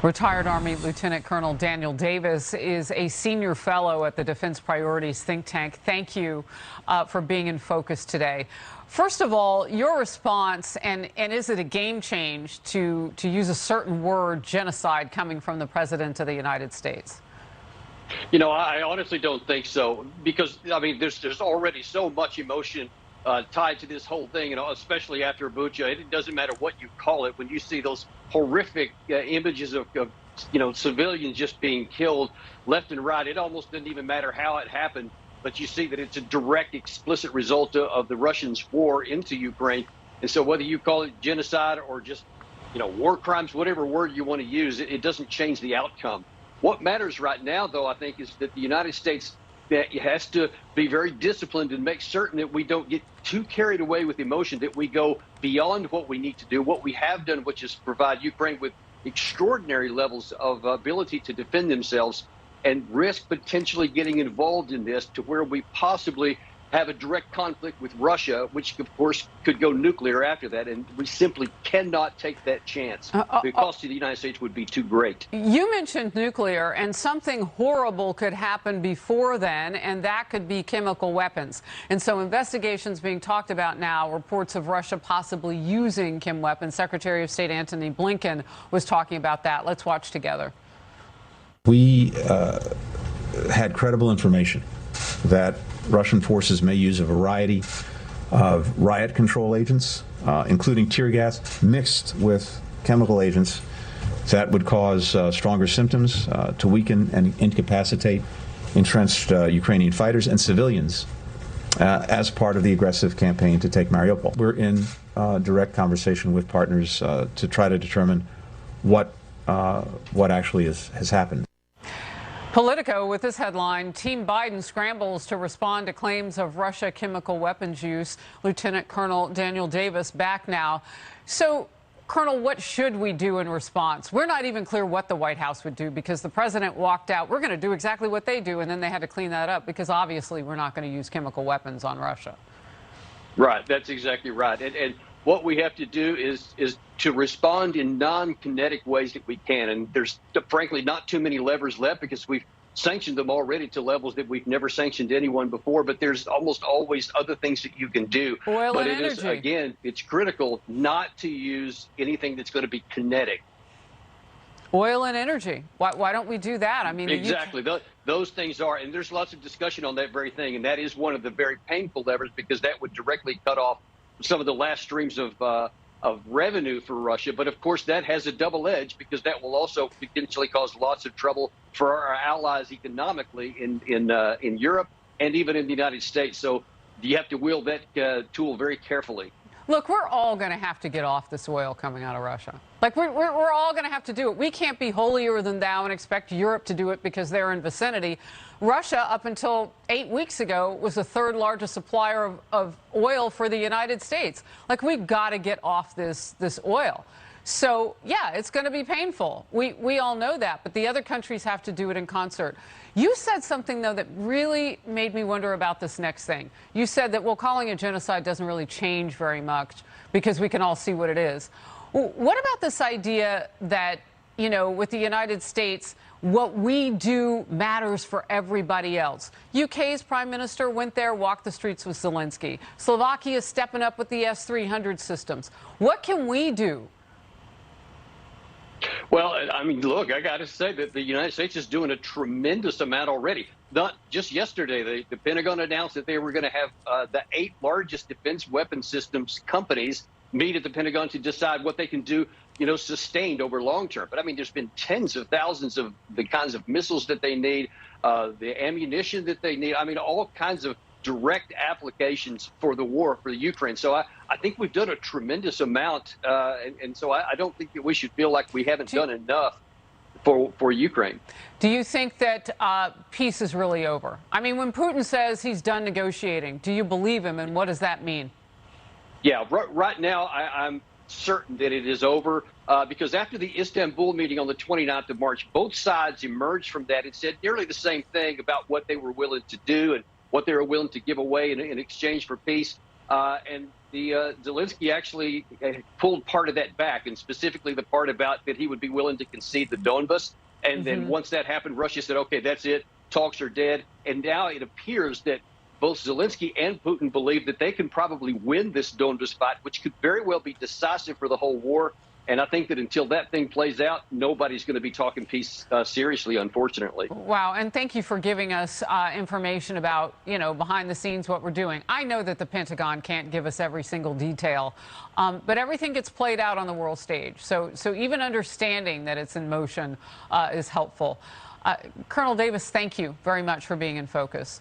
Retired Army Lieutenant Colonel Daniel Davis is a senior fellow at the Defense Priorities think tank. Thank you for being in focus today. First of all, your response, and is it a game change to use a certain word, genocide, coming from the President of the United States? You know, I honestly don't think so, because, I mean, there's already so much emotion tied to this whole thing, especially after Abuja. It doesn't matter what you call it. When you see those horrific images of civilians just being killed left and right, it almost doesn't even matter how it happened. But you see that it's a direct, explicit result of the Russians' war into Ukraine. And so whether you call it genocide or just, war crimes, whatever word you want to use, it doesn't change the outcome. What matters right now, though, I think, is that the United States has to be very disciplined and make certain that we don't get too carried away with emotion, that we go beyond what we need to do, what we have done, which is provide Ukraine with extraordinary levels of ability to defend themselves, and risk potentially getting involved in this to where we possibly have a direct conflict with Russia, which of course could go nuclear after that. And we simply cannot take that chance. The cost to the United States would be too great. You mentioned nuclear, and something horrible could happen before then, and that could be chemical weapons. And so investigations being talked about now, reports of Russia possibly using chem weapons. Secretary of State Antony Blinken was talking about that. Let's watch together. We had credible information that Russian forces may use a variety of riot control agents, including tear gas, mixed with chemical agents that would cause stronger symptoms, to weaken and incapacitate entrenched Ukrainian fighters and civilians as part of the aggressive campaign to take Mariupol. We're in direct conversation with partners to try to determine what actually has happened. Politico with this headline: Team Biden scrambles to respond to claims of Russia chemical weapons use. Lieutenant Colonel Daniel Davis back now. So, Colonel, what should we do in response? We're not even clear what the White House would do, because the president walked out, we're going to do exactly what they do, and then they had to clean that up because obviously we're not going to use chemical weapons on Russia. Right, that's exactly right. And what we have to do is to respond in non-kinetic ways that we can. And there's frankly not too many levers left, because we've sanctioned them already to levels that we've never sanctioned anyone before. But there's almost always other things that you can do. Oil and energy. But it is, again, it's critical not to use anything that's going to be kinetic. Oil and energy. Why don't we do that? I mean, exactly. Those things are, and there's lots of discussion on that very thing. And that is one of the very painful levers, because that would directly cut off some of the last streams of revenue for Russia. But of course, that has a double edge, because that will also potentially cause lots of trouble for our allies economically in Europe and even in the United States. So you have to wield that tool very carefully. Look, we're all going to have to get off this oil coming out of Russia. Like, we're all going to have to do it. We can't be holier than thou and expect Europe to do it because they're in vicinity. Russia, up until 8 weeks ago, was the third largest supplier of oil for the United States. Like, we've got to get off this oil. So, yeah, it's going to be painful. We all know that, but the other countries have to do it in concert. You said something, though, that really made me wonder about this next thing. You said that, well, calling it genocide doesn't really change very much because we can all see what it is. What about this idea that, with the United States, what we do matters for everybody else? UK's prime minister went there, walked the streets with Zelensky. Slovakia is stepping up with the S-300 systems. What can we do? Well, I mean, look, I got to say that the United States is doing a tremendous amount already. Not just yesterday, the Pentagon announced that they were going to have the 8 largest defense weapon systems companies meet at the Pentagon to decide what they can do, sustained over long term. But I mean, there's been tens of thousands of the kinds of missiles that they need, the ammunition that they need. I mean, all kinds of direct applications for the war for the Ukraine. So I think we've done a tremendous amount. And so I don't think that we should feel like we haven't done enough for Ukraine. Do you think that peace is really over? I mean, when Putin says he's done negotiating, do you believe him, and what does that mean? Yeah, right now I'm certain that it is over, because after the Istanbul meeting on the 29th of March, both sides emerged from that and said nearly the same thing about what they were willing to do and what they were willing to give away in exchange for peace. And Zelensky actually pulled part of that back, and specifically the part about that he would be willing to concede the Donbas. And then once that happened, Russia said, okay, that's it. Talks are dead. And now it appears that both Zelensky and Putin believe that they can probably win this Donbas fight, which could very well be decisive for the whole war. And I think that until that thing plays out, nobody's going to be talking peace seriously, unfortunately. Wow. And thank you for giving us information about, behind the scenes what we're doing. I know that the Pentagon can't give us every single detail, but everything gets played out on the world stage. So even understanding that it's in motion is helpful. Colonel Davis, thank you very much for being in focus.